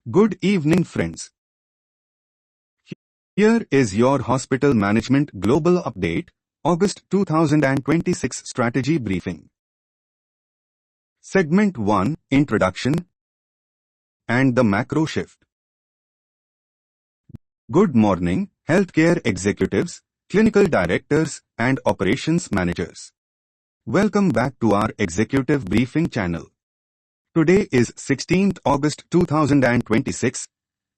Good evening, friends. Here is your Hospital Management Global Update, August 2026 Strategy Briefing. Segment 1, Introduction and the Macro Shift. Good morning, healthcare executives, clinical directors, and operations managers. Welcome back to our Executive Briefing channel. Today is 16th August 2026,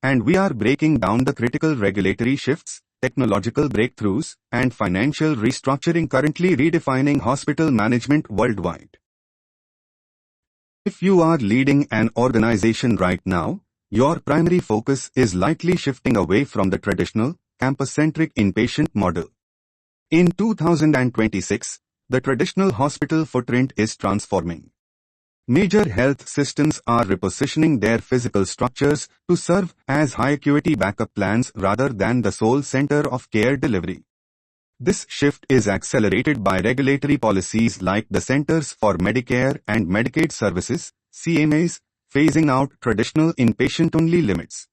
and we are breaking down the critical regulatory shifts, technological breakthroughs, and financial restructuring currently redefining hospital management worldwide. If you are leading an organization right now, your primary focus is likely shifting away from the traditional, campus-centric inpatient model. In 2026, the traditional hospital footprint is transforming. Major health systems are repositioning their physical structures to serve as high-acuity backup plans rather than the sole center of care delivery. This shift is accelerated by regulatory policies like the Centers for Medicare and Medicaid Services, CMS, phasing out traditional inpatient-only limits.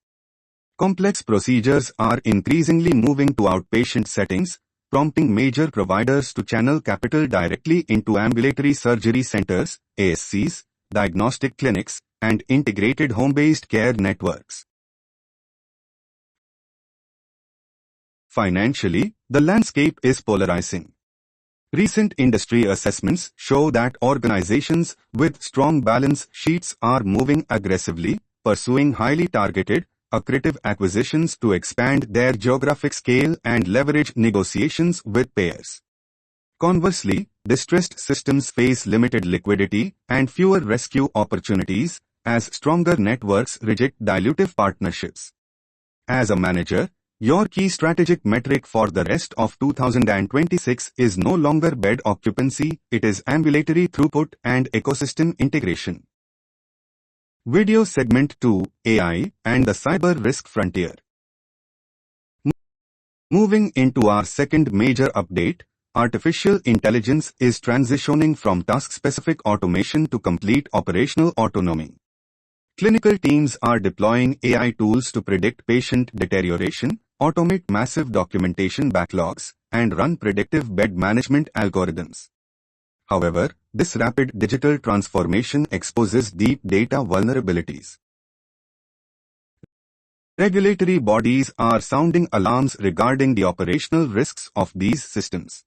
Complex procedures are increasingly moving to outpatient settings, prompting major providers to channel capital directly into ambulatory surgery centers, ASCs, diagnostic clinics, and integrated home-based care networks. Financially, the landscape is polarizing. Recent industry assessments show that organizations with strong balance sheets are moving aggressively, pursuing highly targeted, accretive acquisitions to expand their geographic scale and leverage negotiations with payers. Conversely, distressed systems face limited liquidity and fewer rescue opportunities as stronger networks reject dilutive partnerships. As a manager, your key strategic metric for the rest of 2026 is no longer bed occupancy, it is ambulatory throughput and ecosystem integration. Video Segment 2, AI and the Cyber Risk Frontier. Moving into our second major update, artificial intelligence is transitioning from task-specific automation to complete operational autonomy. Clinical teams are deploying AI tools to predict patient deterioration, automate massive documentation backlogs, and run predictive bed management algorithms. However, this rapid digital transformation exposes deep data vulnerabilities. Regulatory bodies are sounding alarms regarding the operational risks of these systems.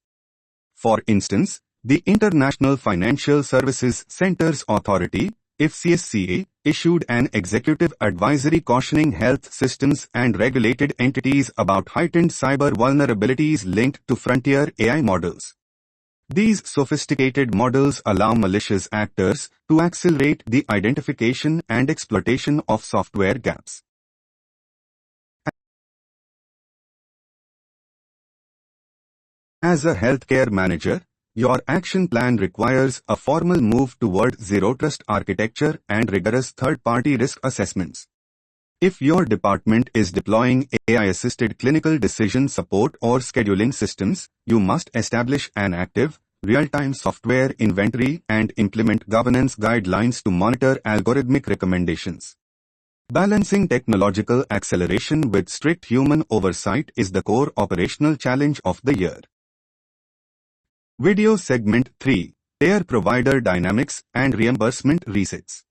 For instance, the International Financial Services Centers Authority, IFCSCA, issued an executive advisory cautioning health systems and regulated entities about heightened cyber vulnerabilities linked to frontier AI models. These sophisticated models allow malicious actors to accelerate the identification and exploitation of software gaps. As a healthcare manager, your action plan requires a formal move toward zero-trust architecture and rigorous third-party risk assessments. If your department is deploying AI-assisted clinical decision support or scheduling systems, you must establish an active, real-time software inventory and implement governance guidelines to monitor algorithmic recommendations. Balancing technological acceleration with strict human oversight is the core operational challenge of the year. Video Segment 3, Payer Provider Dynamics and Reimbursement Resets.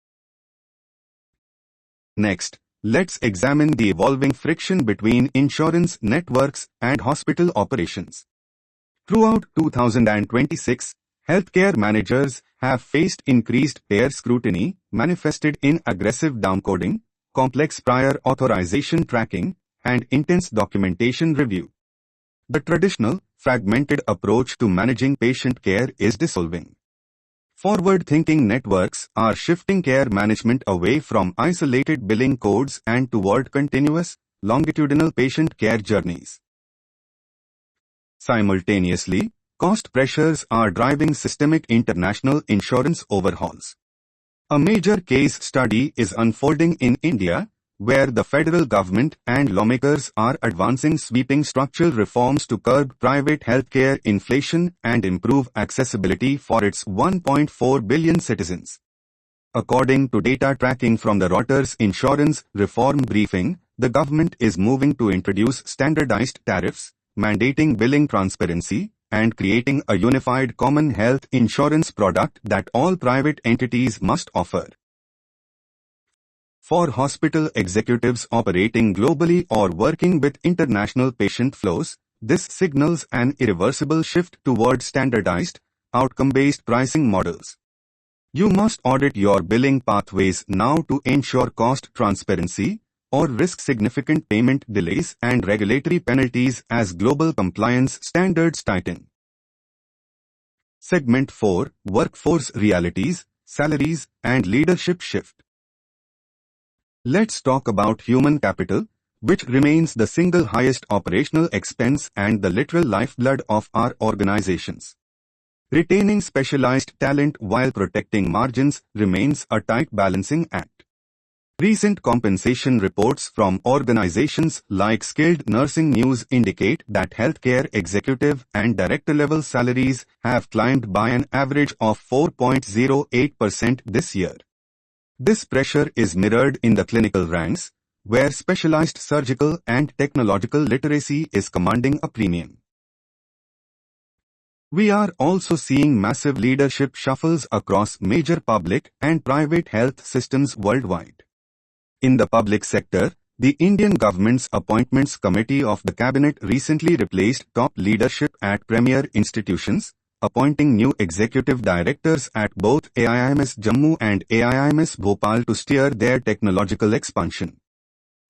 Next, let's examine the evolving friction between insurance networks and hospital operations. Throughout 2026, healthcare managers have faced increased payer scrutiny, manifested in aggressive downcoding, complex prior authorization tracking, and intense documentation review. The traditional, fragmented approach to managing patient care is dissolving. Forward-thinking networks are shifting care management away from isolated billing codes and toward continuous, longitudinal patient care journeys. Simultaneously, cost pressures are driving systemic international insurance overhauls. A major case study is unfolding in India, where the federal government and lawmakers are advancing sweeping structural reforms to curb private healthcare inflation and improve accessibility for its 1.4 billion citizens. According to data tracking from the Reuters Insurance Reform Briefing, the government is moving to introduce standardized tariffs, mandating billing transparency, and creating a unified common health insurance product that all private entities must offer. For hospital executives operating globally or working with international patient flows, this signals an irreversible shift toward standardized, outcome-based pricing models. You must audit your billing pathways now to ensure cost transparency, or risk significant payment delays and regulatory penalties as global compliance standards tighten. Segment 4: Workforce Realities, Salaries, and Leadership Shift. Let's talk about human capital, which remains the single highest operational expense and the literal lifeblood of our organizations. Retaining specialized talent while protecting margins remains a tight balancing act. Recent compensation reports from organizations like Skilled Nursing News indicate that healthcare executive and director-level salaries have climbed by an average of 4.08% this year. This pressure is mirrored in the clinical ranks, where specialized surgical and technological literacy is commanding a premium. We are also seeing massive leadership shuffles across major public and private health systems worldwide. In the public sector, the Indian government's Appointments Committee of the Cabinet recently replaced top leadership at premier institutions, appointing new executive directors at both AIIMS Jammu and AIIMS Bhopal to steer their technological expansion.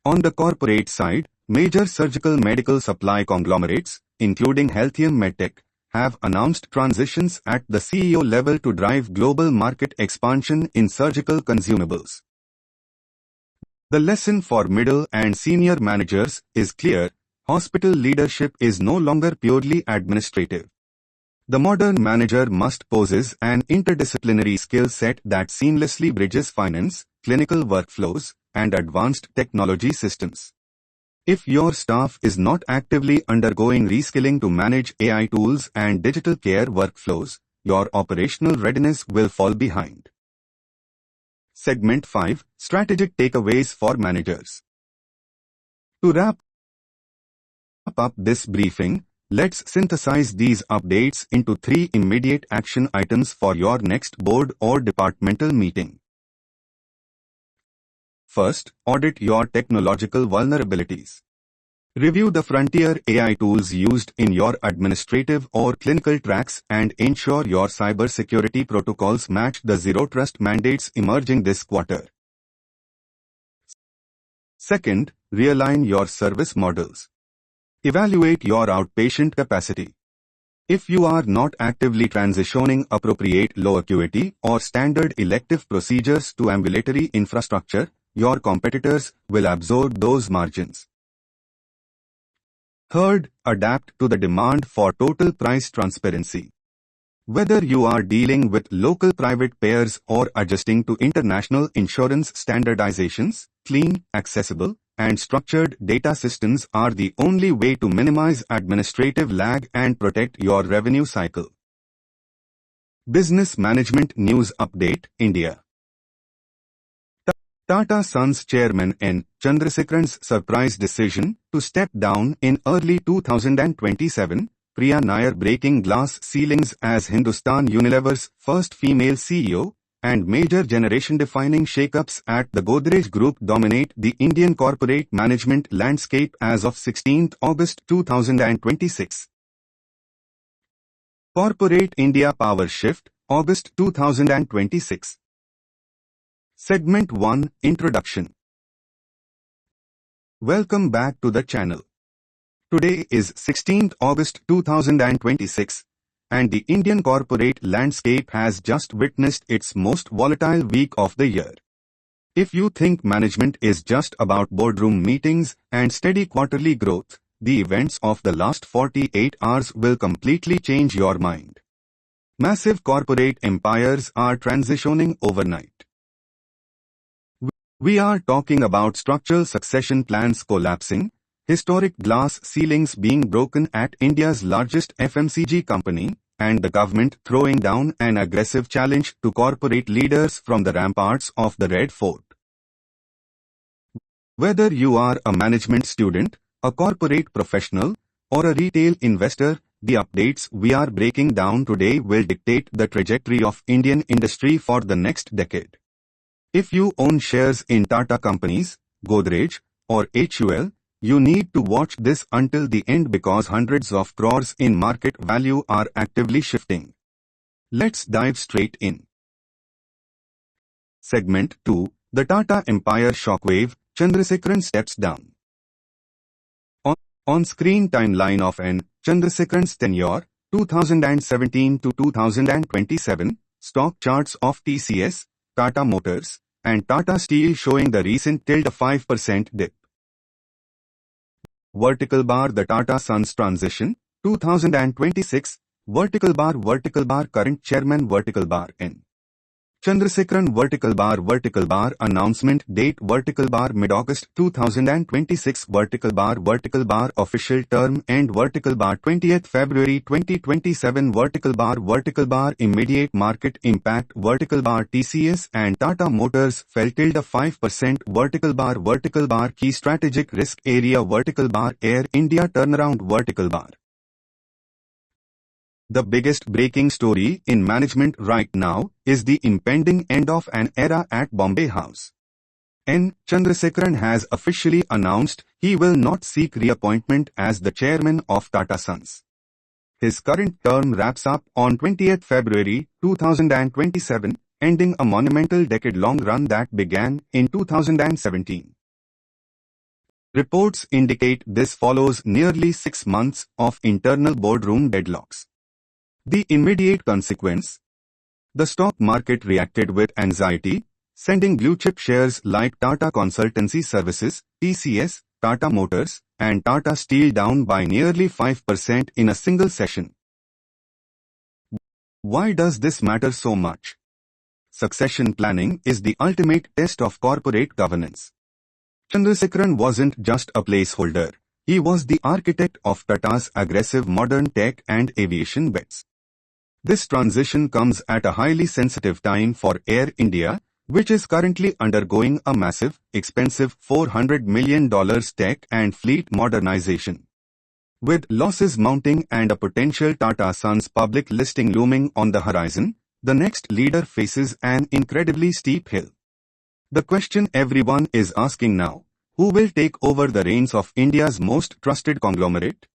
On the corporate side, major surgical medical supply conglomerates, including Healthium Medtech, have announced transitions at the CEO level to drive global market expansion in surgical consumables. The lesson for middle and senior managers is clear: hospital leadership is no longer purely administrative. The modern manager must possess an interdisciplinary skill set that seamlessly bridges finance, clinical workflows, and advanced technology systems. If your staff is not actively undergoing reskilling to manage AI tools and digital care workflows, your operational readiness will fall behind. Segment 5: Strategic Takeaways for Managers. To wrap up this briefing, let's synthesize these updates into 3 immediate action items for your next board or departmental meeting. First, audit your technological vulnerabilities. Review the frontier AI tools used in your administrative or clinical tracks and ensure your cybersecurity protocols match the Zero Trust mandates emerging this quarter. Second, realign your service models. Evaluate your outpatient capacity. If you are not actively transitioning appropriate low acuity or standard elective procedures to ambulatory infrastructure, your competitors will absorb those margins. Third, adapt to the demand for total price transparency. Whether you are dealing with local private payers or adjusting to international insurance standardizations, clean, accessible, and structured data systems are the only way to minimize administrative lag and protect your revenue cycle. Business Management News Update, India. Tata Sons Chairman N. Chandrasekaran's surprise decision to step down in early 2027, Priya Nair breaking glass ceilings as Hindustan Unilever's first female CEO, and major generation-defining shakeups at the Godrej Group dominate the Indian corporate management landscape as of 16 August 2026. Corporate India Power Shift, August 2026. Segment 1, Introduction. Welcome back to the channel. Today is 16 August 2026, and the Indian corporate landscape has just witnessed its most volatile week of the year. If you think management is just about boardroom meetings and steady quarterly growth, the events of the last 48 hours will completely change your mind. Massive corporate empires are transitioning overnight. We are talking about structural succession plans collapsing, historic glass ceilings being broken at India's largest FMCG company, and the government throwing down an aggressive challenge to corporate leaders from the ramparts of the Red Fort. Whether you are a management student, a corporate professional, or a retail investor, the updates we are breaking down today will dictate the trajectory of Indian industry for the next decade. If you own shares in Tata companies, Godrej, or HUL, you need to watch this until the end because hundreds of crores in market value are actively shifting. Let's dive straight in. Segment 2, the Tata Empire Shockwave, Chandrasekaran steps down. On-screen timeline of N. Chandrasekaran's tenure, 2017 to 2027, stock charts of TCS, Tata Motors, and Tata Steel showing the recent 5% dip. Vertical bar the Tata Sons transition, 2026, vertical bar current chairman vertical bar N. Chandrasekaran vertical bar announcement date vertical bar mid-August 2026 vertical bar official term end vertical bar 20th February 2027 vertical bar immediate market impact vertical bar TCS and Tata Motors fell 5% vertical bar key strategic risk area vertical bar Air India turnaround vertical bar. The biggest breaking story in management right now is the impending end of an era at Bombay House. N. Chandrasekaran has officially announced he will not seek reappointment as the chairman of Tata Sons. His current term wraps up on 20th February 2027, ending a monumental decade-long run that began in 2017. Reports indicate this follows nearly 6 months of internal boardroom deadlocks. The immediate consequence? The stock market reacted with anxiety, sending blue-chip shares like Tata Consultancy Services, TCS, Tata Motors, and Tata Steel down by nearly 5% in a single session. Why does this matter so much? Succession planning is the ultimate test of corporate governance. Chandrasekaran wasn't just a placeholder, he was the architect of Tata's aggressive modern tech and aviation bets. This transition comes at a highly sensitive time for Air India, which is currently undergoing a massive, expensive $400 million tech and fleet modernization. With losses mounting and a potential Tata Sons public listing looming on the horizon, the next leader faces an incredibly steep hill. The question everyone is asking now, who will take over the reins of India's most trusted conglomerate?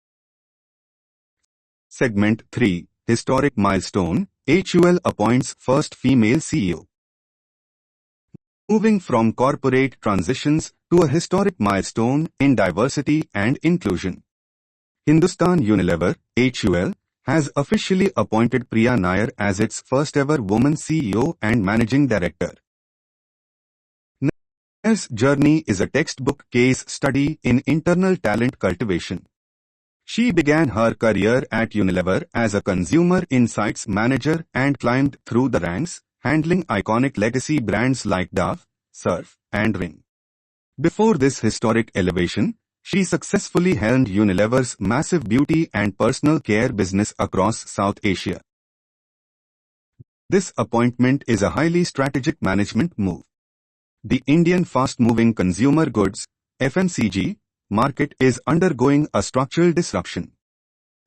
Segment 3. Historic milestone, HUL appoints first female CEO. Moving from corporate transitions to a historic milestone in diversity and inclusion. Hindustan Unilever, HUL, has officially appointed Priya Nair as its first ever woman CEO and managing director. Nair's journey is a textbook case study in internal talent cultivation. She began her career at Unilever as a consumer insights manager and climbed through the ranks, handling iconic legacy brands like Dove, Surf, and Ring. Before this historic elevation, she successfully helmed Unilever's massive beauty and personal care business across South Asia. This appointment is a highly strategic management move. The Indian fast-moving consumer goods, FMCG, market is undergoing a structural disruption.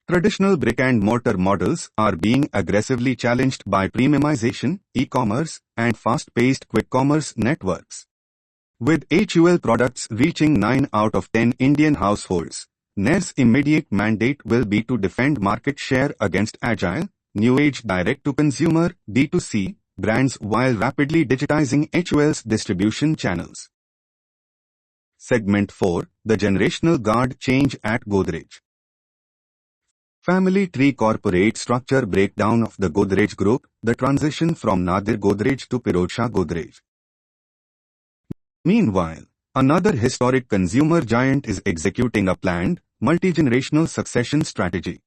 Traditional brick-and-mortar models are being aggressively challenged by premiumization, e-commerce, and fast-paced quick commerce networks. With HUL products reaching 9 out of 10 Indian households, Nair's immediate mandate will be to defend market share against agile, new-age direct-to-consumer D2C brands while rapidly digitizing HUL's distribution channels. Segment 4, the generational guard change at Godrej. Family tree corporate structure breakdown of the Godrej Group, the transition from Nadir Godrej to Pirojsha Godrej. Meanwhile, another historic consumer giant is executing a planned, multi-generational succession strategy.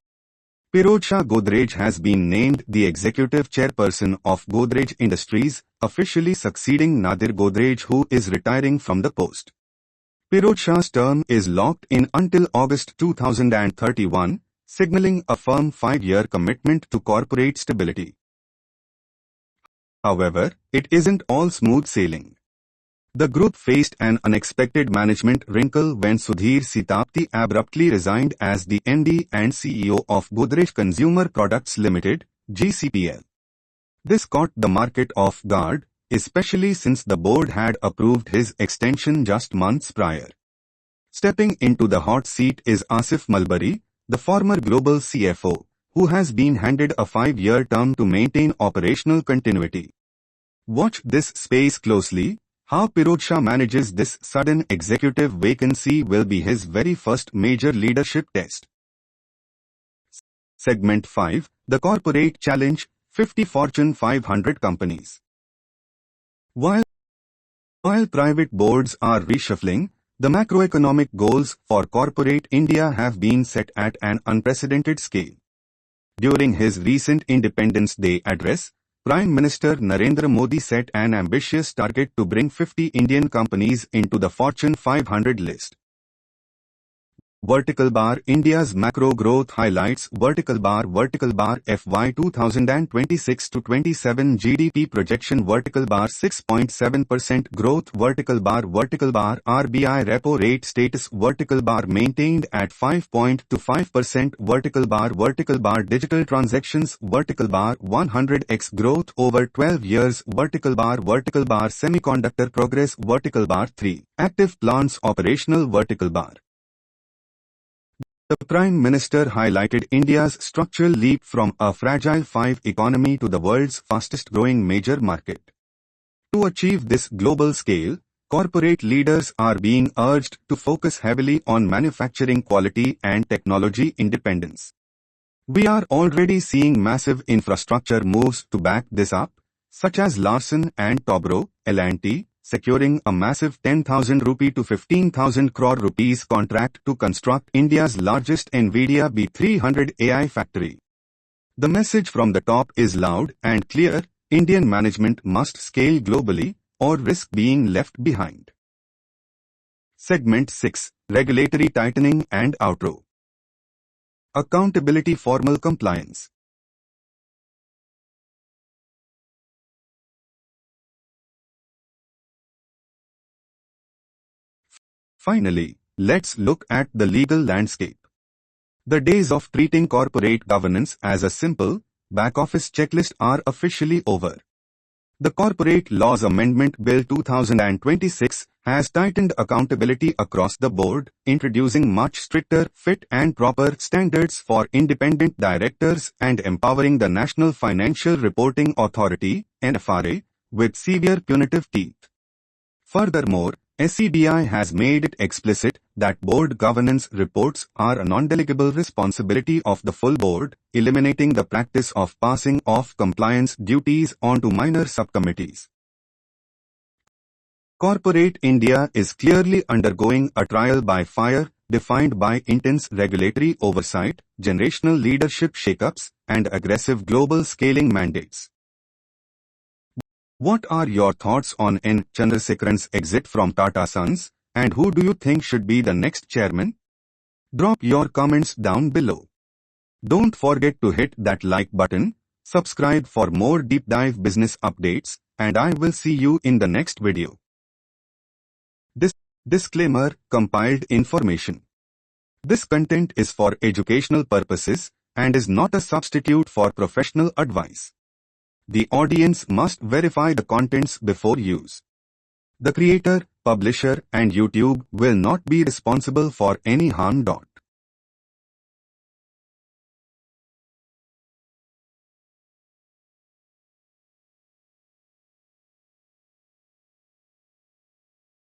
Pirojsha Godrej has been named the executive chairperson of Godrej Industries, officially succeeding Nadir Godrej, who is retiring from the post. Pirojsha's term is locked in until August 2031, signaling a firm 5-year commitment to corporate stability. However, it isn't all smooth sailing. The group faced an unexpected management wrinkle when Sudhir Sitapati abruptly resigned as the MD and CEO of Godrej Consumer Products Limited, GCPL. This caught the market off guard, especially since the board had approved his extension just months prior. Stepping into the hot seat is Asif Mulberry, the former global CFO, who has been handed a 5-year term to maintain operational continuity. Watch this space closely. How Pirojsha manages this sudden executive vacancy will be his very first major leadership test. Segment 5, The Corporate Challenge, 50 Fortune 500 Companies. While private boards are reshuffling, the macroeconomic goals for corporate India have been set at an unprecedented scale. During his recent Independence Day address, Prime Minister Narendra Modi set an ambitious target to bring 50 Indian companies into the Fortune 500 list. Vertical bar India's macro growth highlights Vertical bar FY 2026-27 GDP projection Vertical bar 6.7% growth Vertical bar RBI repo rate status Vertical bar maintained at 5.25% Vertical bar digital transactions Vertical bar 100x growth over 12 years Vertical bar semiconductor progress Vertical bar 3 active plants operational Vertical bar. The Prime Minister highlighted India's structural leap from a fragile 5 economy to the world's fastest-growing major market. To achieve this global scale, corporate leaders are being urged to focus heavily on manufacturing quality and technology independence. We are already seeing massive infrastructure moves to back this up, such as Larsen & Toubro, L&T, securing a massive 10,000 rupee to 15,000 crore rupees contract to construct India's largest NVIDIA B300 AI factory. The message from the top is loud and clear: Indian management must scale globally or risk being left behind. Segment 6, Regulatory Tightening and Outro. Accountability Formal Compliance. Finally, let's look at the legal landscape. The days of treating corporate governance as a simple, back-office checklist are officially over. The Corporate Laws Amendment Bill 2026 has tightened accountability across the board, introducing much stricter fit and proper standards for independent directors and empowering the National Financial Reporting Authority, NFRA, with severe punitive teeth. Furthermore, SEBI has made it explicit that board governance reports are a non-delegable responsibility of the full board, eliminating the practice of passing off compliance duties onto minor subcommittees. Corporate India is clearly undergoing a trial by fire, defined by intense regulatory oversight, generational leadership shakeups, and aggressive global scaling mandates. What are your thoughts on N. Chandrasekaran's exit from Tata Sons, and who do you think should be the next chairman? Drop your comments down below. Don't forget to hit that like button, subscribe for more deep dive business updates, and I will see you in the next video. Disclaimer: compiled information. This content is for educational purposes and is not a substitute for professional advice. The audience must verify the contents before use. The creator, publisher, and YouTube will not be responsible for any harm.